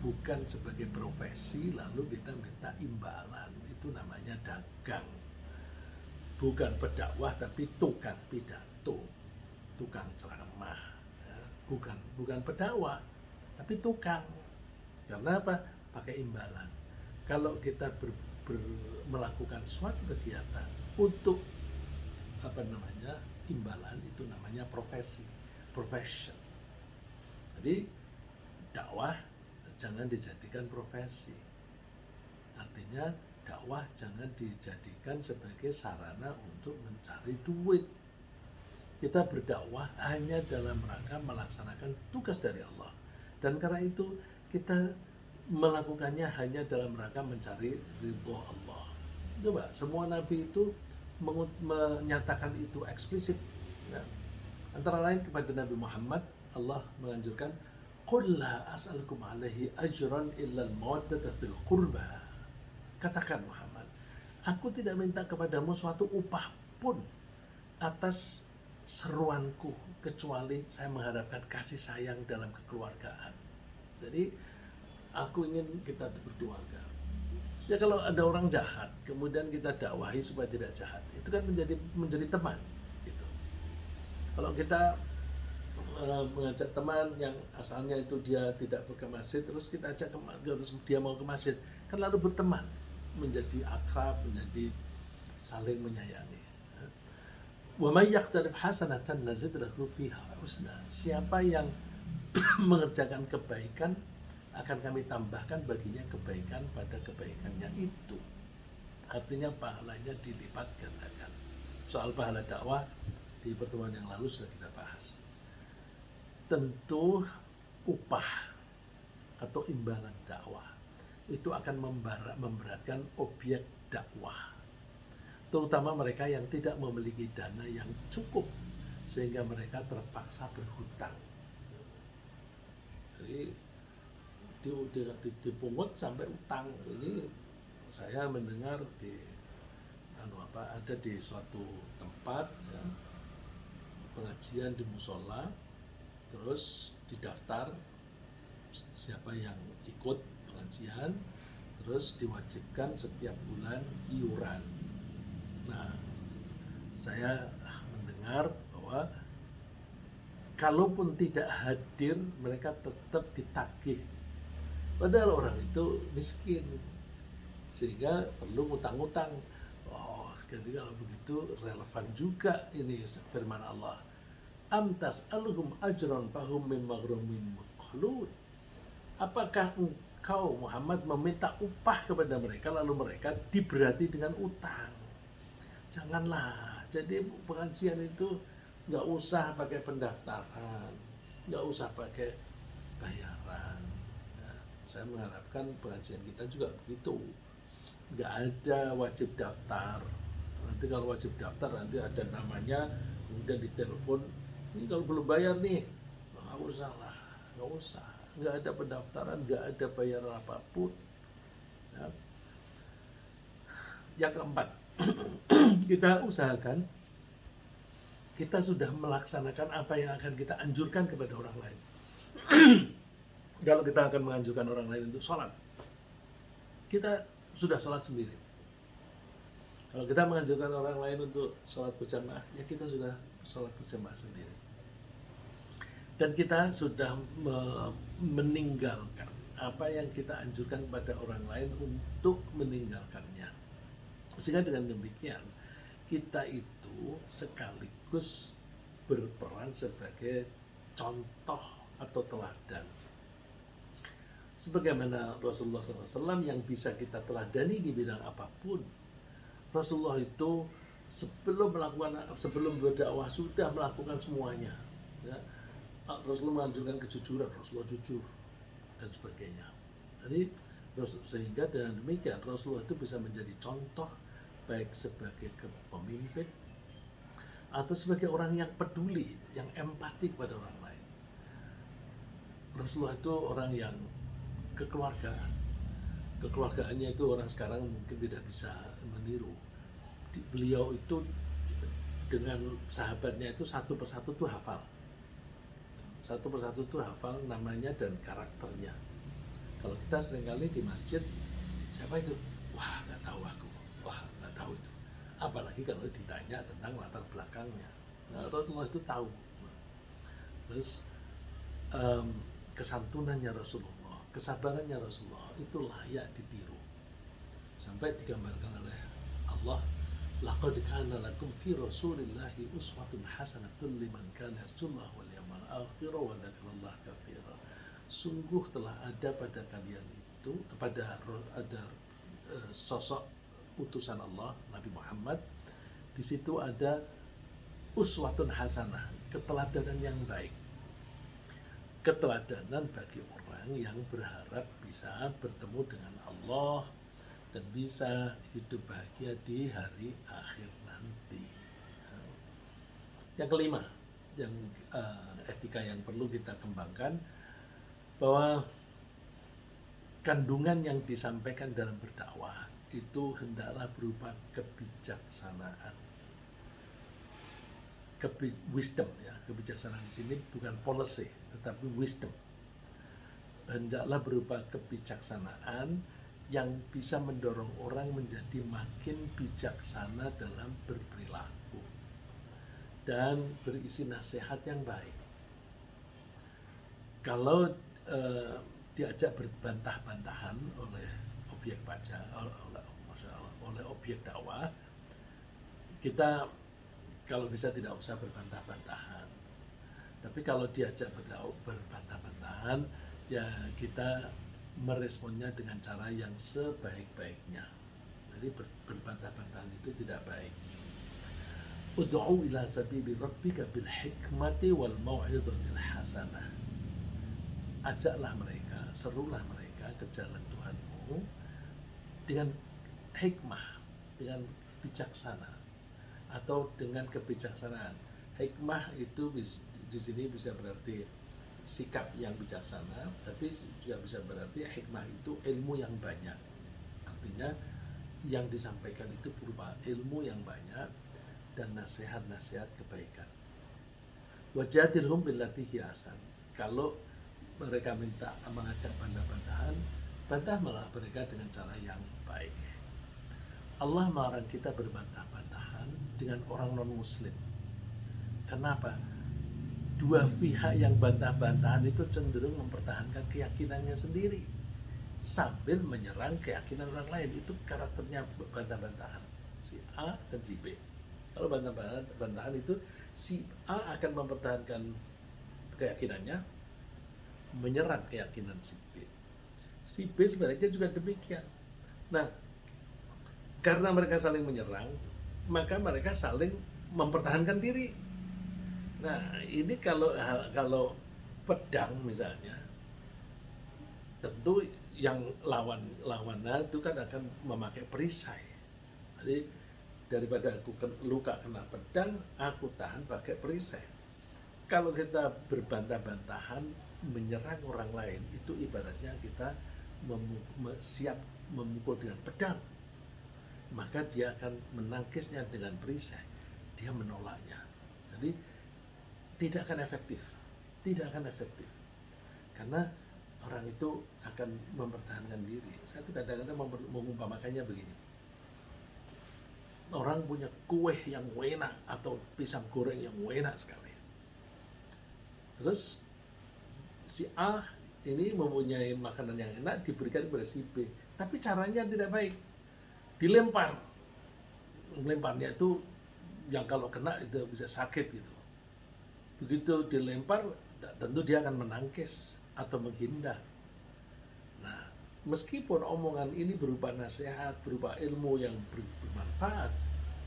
bukan sebagai profesi lalu kita minta imbalan. Itu namanya dagang. Bukan berdakwah tapi tukang pidato, tukang ceramah. Ya. Bukan berdakwah tapi tukang. Karena apa? Pakai imbalan. Kalau kita melakukan suatu kegiatan untuk imbalan, itu namanya profession. Jadi dakwah jangan dijadikan profesi. Artinya dakwah jangan dijadikan sebagai sarana untuk mencari duit. Kita berdakwah hanya dalam rangka melaksanakan tugas dari Allah. Dan karena itu kita melakukannya hanya dalam rangka mencari ridho Allah. Coba semua nabi itu menyatakan itu eksplisit. Ya. Antara lain kepada Nabi Muhammad, Allah menganjurkan, qul la as'alukum alaihi ajran illa al-mawaddata fil qurba. Katakan Muhammad, aku tidak minta kepadamu suatu upah pun atas seruanku kecuali saya mengharapkan kasih sayang dalam kekeluargaan. Jadi aku ingin kita berkeluarga. Ya kalau ada orang jahat, kemudian kita dakwahi supaya tidak jahat, itu kan menjadi teman. Gitu. Kalau kita mengajak teman yang asalnya itu dia tidak ke masjid, terus kita ajak terus dia mau ke masjid, kan lalu berteman, menjadi akrab, menjadi saling menyayangi. Wa may yaqtarif hasanatan nazid lahu fiha husna. Siapa yang mengerjakan kebaikan akan kami tambahkan baginya kebaikan pada kebaikannya itu. Artinya pahalanya dilipat gandakan. Soal pahala dakwah di pertemuan yang lalu sudah kita bahas. Tentu upah atau imbalan dakwah itu akan memberatkan objek dakwah. terutama mereka yang tidak memiliki dana yang cukup sehingga mereka terpaksa berhutang. Jadi dipungut sampai utang. Ini saya mendengar ada di suatu tempat ya, pengajian di musola, terus didaftar siapa yang ikut pengajian, terus diwajibkan setiap bulan iuran. Nah, saya mendengar bahwa kalaupun tidak hadir mereka tetap ditagih, padahal orang itu miskin sehingga perlu ngutang-ngutang. Oh, sekali kalau begitu relevan juga ini firman Allah. Amtas alhum ajron fahum min maghrumin muthqalun. Apakah engkau Muhammad meminta upah kepada mereka lalu mereka diberati dengan utang? Janganlah. Jadi pengajian itu nggak usah pakai pendaftaran, nggak usah pakai bayaran. Nah, saya mengharapkan pengajian kita juga begitu. Nggak ada wajib daftar. Nanti kalau wajib daftar nanti ada namanya, kemudian ditelepon, ini kalau belum bayar nih, nggak usah lah, nggak usah. Nggak ada pendaftaran, nggak ada bayaran apapun. Ya. Yang keempat, kita usahakan kita sudah melaksanakan apa yang akan kita anjurkan kepada orang lain. Kalau kita akan menganjurkan orang lain untuk sholat, kita sudah sholat sendiri. Kalau kita menganjurkan orang lain untuk sholat berjamaah, ya kita sudah sholat berjamaah sendiri. Dan kita sudah meninggalkan apa yang kita anjurkan kepada orang lain untuk meninggalkannya. Sehingga dengan demikian, kita itu sekaligus berperan sebagai contoh atau teladan. Sebagaimana Rasulullah SAW yang bisa kita teladani di bidang apapun. Rasulullah itu sebelum berdakwah sudah melakukan semuanya. Ya. Rasulullah menganjurkan kejujuran, Rasulullah jujur dan sebagainya. Jadi sehingga dengan demikian Rasulullah itu bisa menjadi contoh baik sebagai pemimpin atau sebagai orang yang peduli, yang empati kepada orang lain. Rasulullah itu orang yang kekeluargaannya itu orang sekarang mungkin tidak bisa meniru. Beliau itu dengan sahabatnya itu satu persatu tuh hafal namanya dan karakternya. Kalau kita seringkali di masjid, siapa itu? Wah, nggak tahu aku. Wah, nggak tahu itu. Apalagi kalau ditanya tentang latar belakangnya. Nah, Rasulullah itu tahu. Terus kesantunannya Rasulullah, kesabarannya Rasulullah itu layak ditiru. Sampai digambarkan oleh Allah, laqad kana lakum fi Rasulillahi uswatun hasanatun liman kana yarjullaha wal yawmal akhir wa dzakarallaha katsira. Sungguh telah ada pada kalian itu ada sosok utusan Allah Nabi Muhammad. Di situ ada uswatun hasanah, keteladanan yang baik. Keteladanan bagi orang yang berharap bisa bertemu dengan Allah dan bisa hidup bahagia di hari akhir nanti. Yang kelima, yang etika yang perlu kita kembangkan, bahwa kandungan yang disampaikan dalam berdakwah itu hendaklah berupa kebijaksanaan, wisdom ya. Kebijaksanaan di sini bukan policy, tetapi wisdom. Hendaklah berupa kebijaksanaan yang bisa mendorong orang menjadi makin bijaksana dalam berperilaku dan berisi nasihat yang baik. Kalau diajak berbantah-bantahan oleh objek pajak, oleh objek dakwah, kita kalau bisa tidak usah berbantah-bantahan. Tapi kalau diajak berbantah-bantahan, ya kita meresponnya dengan cara yang sebaik-baiknya. Jadi berbantah-bantahan itu tidak baik. Ud'u ila sabili rabbika bil hikmati wal mau'izatil hasanah. Ajaklah mereka, serulah mereka ke jalan Tuhanmu dengan hikmah, dengan bijaksana atau dengan kebijaksanaan. Hikmah itu di sini bisa berarti sikap yang bijaksana, tapi juga bisa berarti hikmah itu ilmu yang banyak. Artinya yang disampaikan itu berupa ilmu yang banyak dan nasihat-nasihat kebaikan. Wajadilhum billati hiya ahsan. Kalau mereka minta mengajak bantah-bantahan, bantah malah mereka dengan cara yang baik. Allah melarang kita berbantah-bantahan dengan orang non-muslim. Kenapa? Dua pihak yang bantah-bantahan itu cenderung mempertahankan keyakinannya sendiri sambil menyerang keyakinan orang lain. Itu karakternya bantah-bantahan, si A dan si B. Kalau bantah-bantahan itu si A akan mempertahankan keyakinannya, menyerang keyakinan si B. Si B sebenarnya juga demikian. Nah, karena mereka saling menyerang, maka mereka saling mempertahankan diri. Nah, ini kalau pedang misalnya, tentu yang lawannya itu kan akan memakai perisai. Jadi daripada aku luka kena pedang, aku tahan pakai perisai. Kalau kita berbantah-bantahan menyerang orang lain, itu ibaratnya kita siap memukul dengan pedang. Maka dia akan menangkisnya dengan perisai. Dia menolaknya. Jadi tidak akan efektif. Karena orang itu akan mempertahankan diri. Saya tuh kadang-kadang mengumpamakannya begini. Orang punya kue yang enak atau pisang goreng yang enak sekali. Terus si A ini mempunyai makanan yang enak diberikan kepada si B, tapi caranya tidak baik. Dilempar. Melemparnya itu yang kalau kena itu bisa sakit gitu. Begitu dilempar, tentu dia akan menangkis atau menghindar. Nah, meskipun omongan ini berupa nasihat, berupa ilmu yang bermanfaat,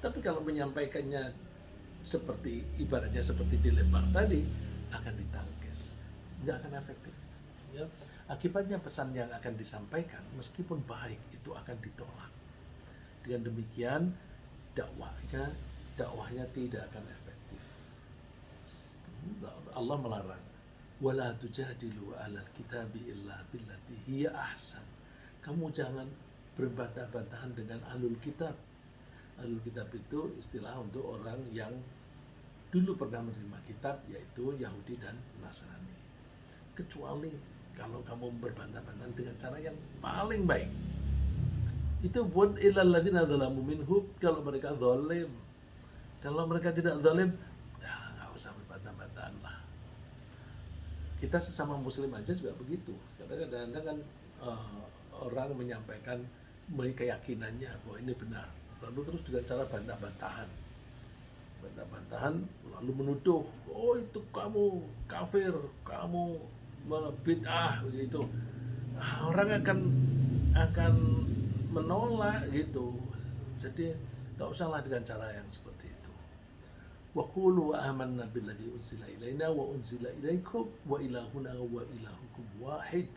tapi kalau menyampaikannya seperti ibaratnya seperti dilempar tadi, akan ditangkis, nggak akan efektif. Ya. Akibatnya pesan yang akan disampaikan meskipun baik itu akan ditolak. Dengan demikian dakwahnya tidak akan efektif. Allah melarang, wala tujadilu 'alal kitabi illa billati hiya ahsan. Kamu jangan berbantah-bantahan dengan ahlul kitab. Ahlul kitab itu istilah untuk orang yang dulu pernah menerima kitab, yaitu Yahudi dan Nasrani. Kecuali kalau kamu berbantah-bantahan dengan cara yang paling baik. Itu buat ilal ladzina dzalamu minhum, kalau mereka zalim. Kalau mereka tidak zalim, ya nggak usah berbantah-bantahan lah. Kita sesama muslim aja juga begitu. Kadang-kadang kan orang menyampaikan keyakinannya bahwa ini benar, lalu terus dengan cara bantah-bantahan lalu menuduh, oh itu kamu kafir, kamu bid'ah begitu. Orang akan menolak gitu. Jadi tak usahlah dengan cara yang seperti itu. Wa qulu amanna billadzi unzila ilaina wa unzila ilaikum wa ilahuna wa ilahukum wahid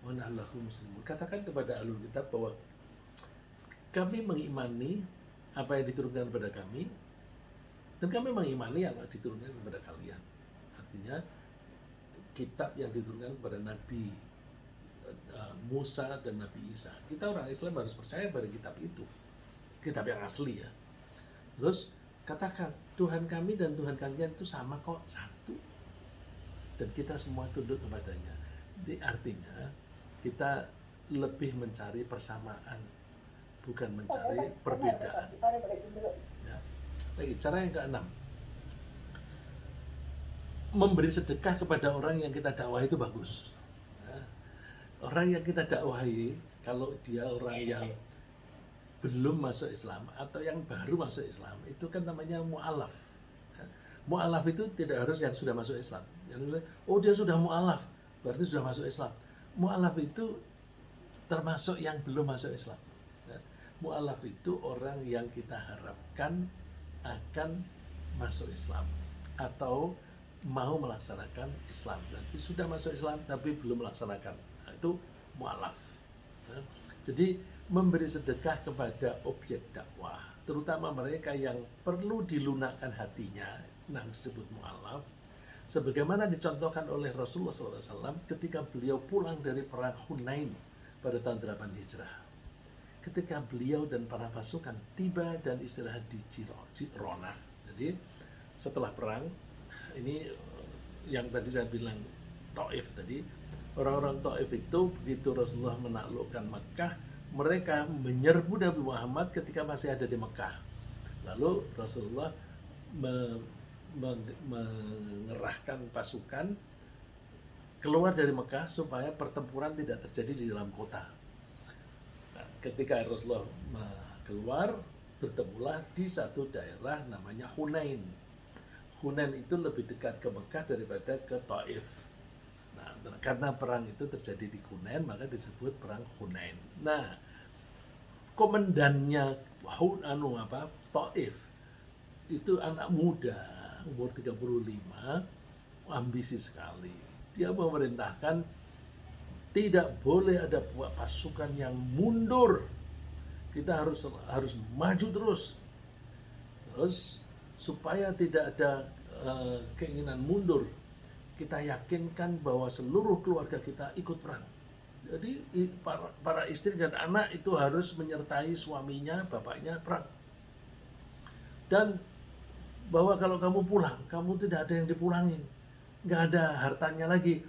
wa nahnu lahu muslimun. Katakan kepada ahlul kitab bahwa kami mengimani apa yang diturunkan kepada kami dan kami mengimani yang diturunkan kepada kalian. Artinya kitab yang diturunkan kepada Nabi Musa dan Nabi Isa. Kita orang Islam harus percaya pada kitab itu, kitab yang asli ya. Terus katakan Tuhan kami dan Tuhan kalian itu sama kok, satu, dan kita semua tunduk kepadanya. Jadi artinya kita lebih mencari persamaan, bukan mencari perbedaan. Ya. Lagi cara yang keenam, memberi sedekah kepada orang yang kita dakwahi itu bagus. Orang yang kita dakwahi, kalau dia orang yang belum masuk Islam atau yang baru masuk Islam, itu kan namanya mu'alaf. Mu'alaf itu tidak harus yang sudah masuk Islam. Oh dia sudah mu'alaf, berarti sudah masuk Islam. Mu'alaf itu termasuk yang belum masuk Islam. Mu'alaf itu orang yang kita harapkan akan masuk Islam atau mau melaksanakan Islam. Berarti sudah masuk Islam tapi belum melaksanakan. Itu mu'alaf. Ya. Jadi memberi sedekah kepada objek dakwah, terutama mereka yang perlu dilunakkan hatinya, nah disebut mu'alaf, sebagaimana dicontohkan oleh Rasulullah SAW ketika beliau pulang dari perang Hunain pada tahun 8 Hijrah. Ketika beliau dan para pasukan tiba dan istirahat di Jirona. Jadi setelah perang, ini yang tadi saya bilang Taif tadi, orang-orang Taif itu begitu Rasulullah menaklukkan Mekah, mereka menyerbu Nabi Muhammad ketika masih ada di Mekah. Lalu Rasulullah mengerahkan pasukan keluar dari Mekah supaya pertempuran tidak terjadi di dalam kota. Nah, ketika Rasulullah keluar, bertemulah di satu daerah namanya Hunain. Hunain itu lebih dekat ke Mekah daripada ke Taif. Nah, karena perang itu terjadi di Hunain, maka disebut perang Hunain. Nah, komandannya Taif itu anak muda, umur 35, ambisi sekali. Dia memerintahkan tidak boleh ada pasukan yang mundur. Kita harus maju terus. Terus supaya tidak ada keinginan mundur, kita yakinkan bahwa seluruh keluarga kita ikut perang. Jadi para istri dan anak itu harus menyertai suaminya, bapaknya perang. Dan bahwa kalau kamu pulang, kamu tidak ada yang dipulangin, nggak ada hartanya lagi.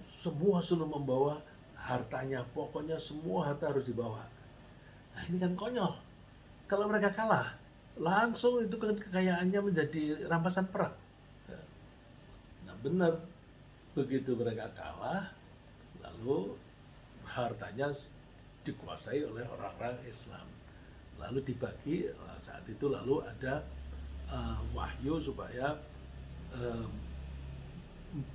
Semua suruh membawa hartanya, pokoknya semua harta harus dibawa. Nah ini kan konyol. Kalau mereka kalah, langsung itu kekayaannya menjadi rampasan perang. Nah benar, begitu mereka kalah, lalu hartanya dikuasai oleh orang-orang Islam. Lalu dibagi, saat itu lalu ada wahyu supaya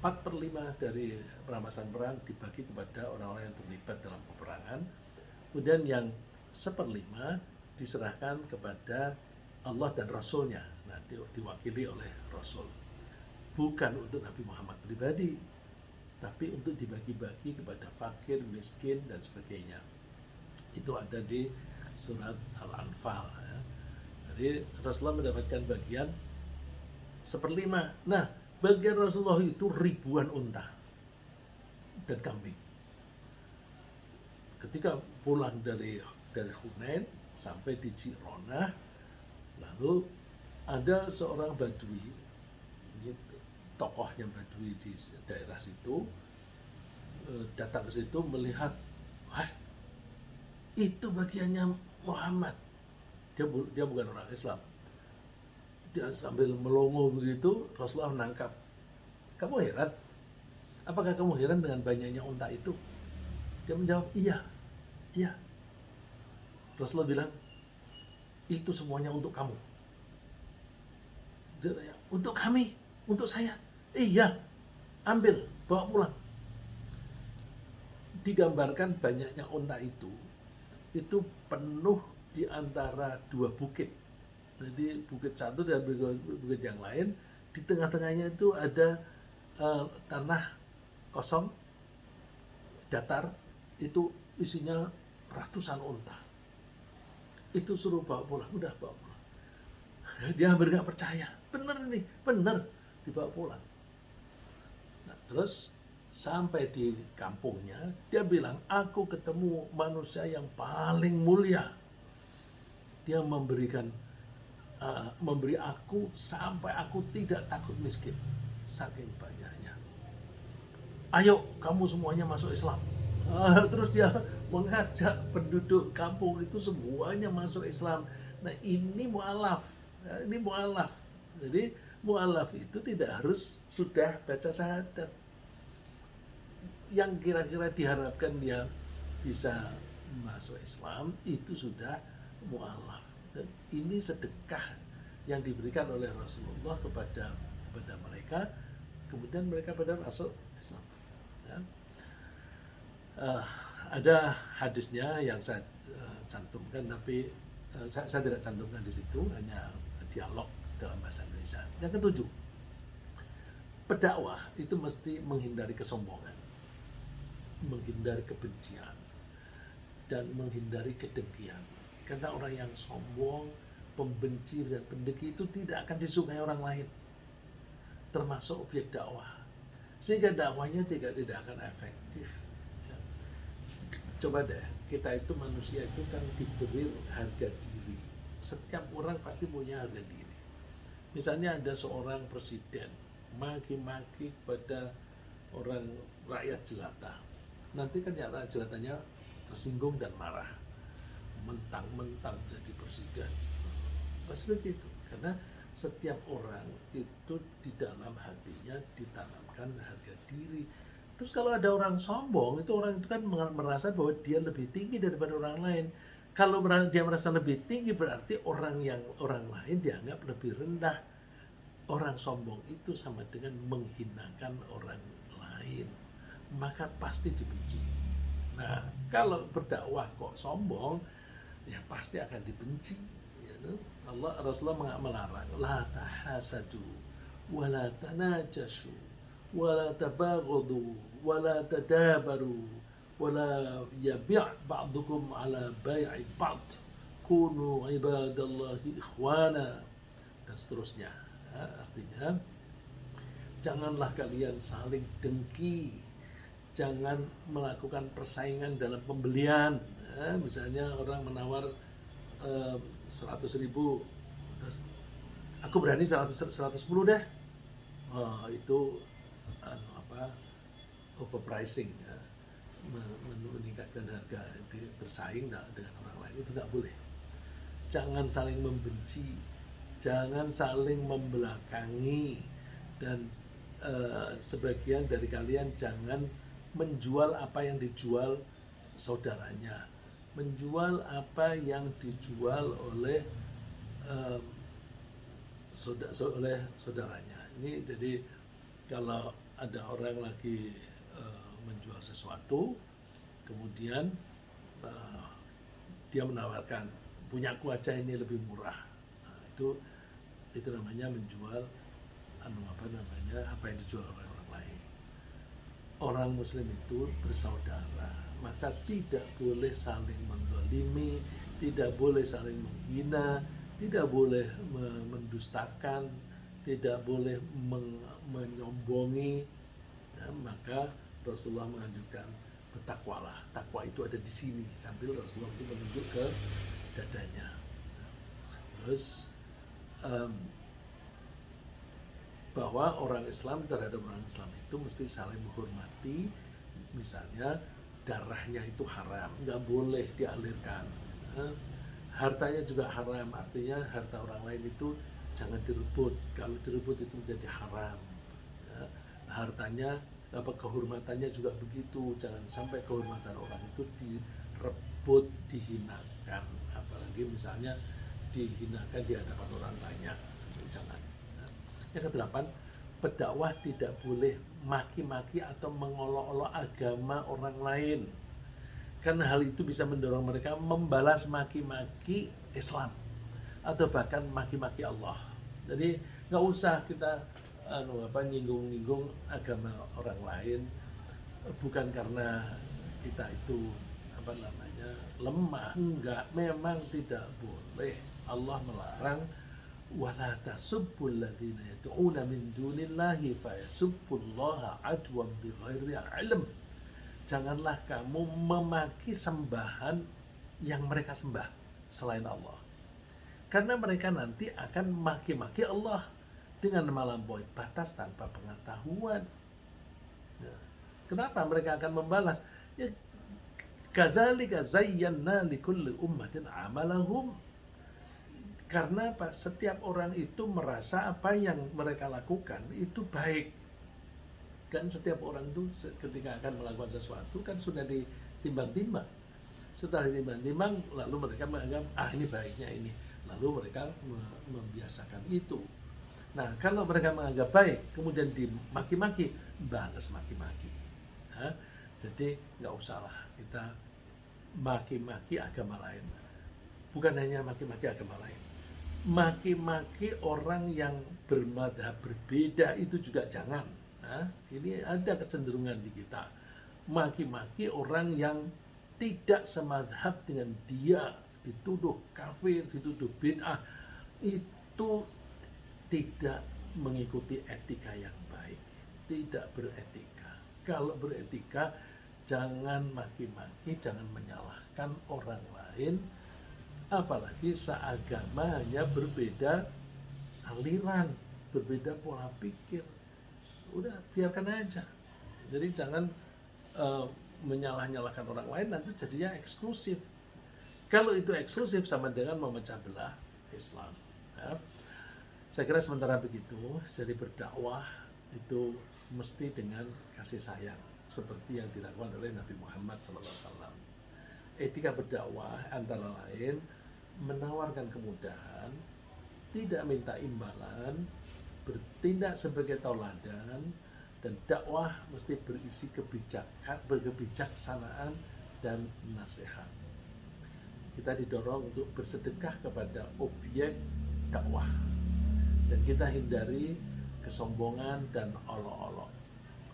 4/5 dari rampasan perang dibagi kepada orang-orang yang terlibat dalam peperangan. Kemudian yang 1/5 diserahkan kepada Allah dan Rasulnya. Nah, diwakili oleh Rasul. Bukan untuk Nabi Muhammad pribadi, tapi untuk dibagi-bagi kepada fakir, miskin, dan sebagainya. Itu ada di surat Al-Anfal. Ya. Jadi Rasulullah mendapatkan bagian 1/5. Nah, bagian Rasulullah itu ribuan unta dan kambing. Ketika pulang dari Hunain sampai di Jirona, lalu ada seorang Badui, ini tokohnya Badui di daerah situ, datang ke situ melihat, wah, itu bagiannya Muhammad. Dia bukan orang Islam. Dia sambil melongo begitu, Rasulullah menangkap. Kamu heran? Apakah kamu heran dengan banyaknya unta itu? Dia menjawab, iya. Rasulullah bilang, itu semuanya untuk kamu. Dia tanya, untuk kami? Untuk saya? Iya, ambil, bawa pulang. Digambarkan banyaknya unta itu penuh di antara dua bukit. Jadi bukit satu dan bukit yang lain, di tengah-tengahnya itu ada tanah kosong, datar, itu isinya ratusan unta. Itu suruh bawa pulang, udah bawa pulang. Dia hampir nggak percaya, bener dibawa pulang. Nah, terus sampai di kampungnya, dia bilang, aku ketemu manusia yang paling mulia. Dia memberi aku sampai aku tidak takut miskin, saking banyaknya. Ayo, kamu semuanya masuk Islam. Terus dia mengajak penduduk kampung itu semuanya masuk Islam. Nah ini mu'alaf. Jadi mu'alaf itu tidak harus sudah baca syahadat. Yang kira-kira diharapkan dia bisa masuk Islam itu sudah mu'alaf. Dan ini sedekah yang diberikan oleh Rasulullah kepada mereka, kemudian mereka pada masuk Islam. Ya. Ada hadisnya yang saya cantumkan, tapi saya tidak cantumkan di situ, hanya dialog dalam bahasa Indonesia. Yang ketujuh, pendakwah itu mesti menghindari kesombongan, menghindari kebencian. dan menghindari kedengkian. Karena orang yang sombong, pembenci dan pendengki itu tidak akan disukai orang lain, termasuk objek dakwah. Sehingga dakwahnya tidak akan efektif. Ya. Coba deh, kita itu manusia itu kan diberi harga diri. Setiap orang pasti punya harga diri. Misalnya ada seorang presiden maki-maki kepada orang rakyat jelata. Nanti kan ya rakyat jelatanya tersinggung dan marah. Mentang-mentang jadi presiden. Pasti begitu. Karena setiap orang itu di dalam hatinya ditanamkan harga diri. Terus kalau ada orang sombong, itu orang itu kan merasa bahwa dia lebih tinggi daripada orang lain. Kalau dia merasa lebih tinggi, berarti orang lain dianggap lebih rendah. Orang sombong itu sama dengan menghinakan orang lain, maka pasti dibenci. Nah, kalau berdakwah kok sombong, ya pasti akan dibenci. Rasulullah melarang, la tahasadu, wa la tanajashu, wa la tabaghadu, wa la tadabaru, wa la yabi' ba'dukum ala bai'i ba'd, kunu ibadallahi ikhwana, dan seterusnya. Artinya, janganlah kalian saling dengki, jangan melakukan persaingan dalam pembelian. Misalnya orang menawar 100.000, aku berani 110 deh. Itu overpricing, ya. Meningkatkan harga, bersaing dengan orang lain, itu nggak boleh. Jangan saling membenci, jangan saling membelakangi, dan sebagian dari kalian jangan menjual apa yang dijual saudaranya, menjual apa yang dijual oleh saudaranya. Ini jadi kalau ada orang lagi menjual sesuatu, kemudian dia menawarkan, punyaku aja ini lebih murah. Nah, itu namanya menjual apa yang dijual oleh orang lain. Orang Muslim itu bersaudara, maka tidak boleh saling mendolimi, tidak boleh saling menghina, tidak boleh mendustakan, tidak boleh menyombongi. Ya, maka Rasulullah menganjurkan bertakwalah. Takwa itu ada di sini, sambil Rasulullah itu menunjuk ke dadanya. Terus bahwa orang Islam terhadap orang Islam itu mesti saling menghormati. Misalnya darahnya itu haram, nggak boleh dialirkan. Hartanya juga haram, artinya harta orang lain itu jangan direbut. Kalau direbut itu menjadi haram. Hartanya, kehormatannya juga begitu. Jangan sampai kehormatan orang itu direbut, dihinakan. Apalagi misalnya dihinakan di hadapan orang banyak. Jangan. Yang kedelapan, pendakwah tidak boleh maki-maki atau mengolok-olok agama orang lain, karena hal itu bisa mendorong mereka membalas maki-maki Islam atau bahkan maki-maki Allah. Jadi nggak usah kita nyinggung-nyinggung agama orang lain, bukan karena kita itu lemah, enggak, memang tidak boleh. Allah melarang, wala tasubbul ladzina yad'una min dunillahi fayasubbullaha adwan bighairi ilm. Janganlah kamu memaki sembahan yang mereka sembah selain Allah, karena mereka nanti akan maki-maki Allah dengan melampaui batas tanpa pengetahuan. Nah, kenapa mereka akan membalas? Ya, kadzalika zayyana likulli ummatin amalahum. Karena setiap orang itu merasa apa yang mereka lakukan itu baik. Kan setiap orang itu ketika akan melakukan sesuatu kan sudah ditimbang-timbang. Setelah ditimbang-timbang, lalu mereka menganggap, ini baiknya ini. Lalu mereka membiasakan itu. Nah, kalau mereka menganggap baik, kemudian dimaki-maki, balas maki-maki. Nah, jadi nggak usahlah kita maki-maki agama lain. Bukan hanya maki-maki agama lain, maki-maki orang yang bermadhab berbeda itu juga jangan. Nah, ini ada kecenderungan di kita, maki-maki orang yang tidak semadhab dengan dia, dituduh kafir, dituduh bid'ah, itu tidak mengikuti etika yang baik, tidak beretika. Kalau beretika, jangan maki-maki, jangan menyalahkan orang lain, apalagi seagama hanya berbeda aliran, berbeda pola pikir. Udah, biarkan aja. Jadi jangan menyalah-nyalahkan orang lain, nanti jadinya eksklusif. Kalau itu eksklusif sama dengan memecah belah Islam. Ya. Saya kira sementara begitu, jadi berdakwah itu mesti dengan kasih sayang, seperti yang dilakukan oleh Nabi Muhammad SAW. Etika berdakwah antara lain menawarkan kemudahan, tidak minta imbalan, bertindak sebagai tauladan, dan dakwah mesti berisi kebijaksanaan dan nasihat. Kita didorong untuk bersedekah kepada objek dakwah, dan kita hindari kesombongan dan olok-olok.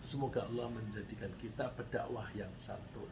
Semoga Allah menjadikan kita pendakwah yang santun.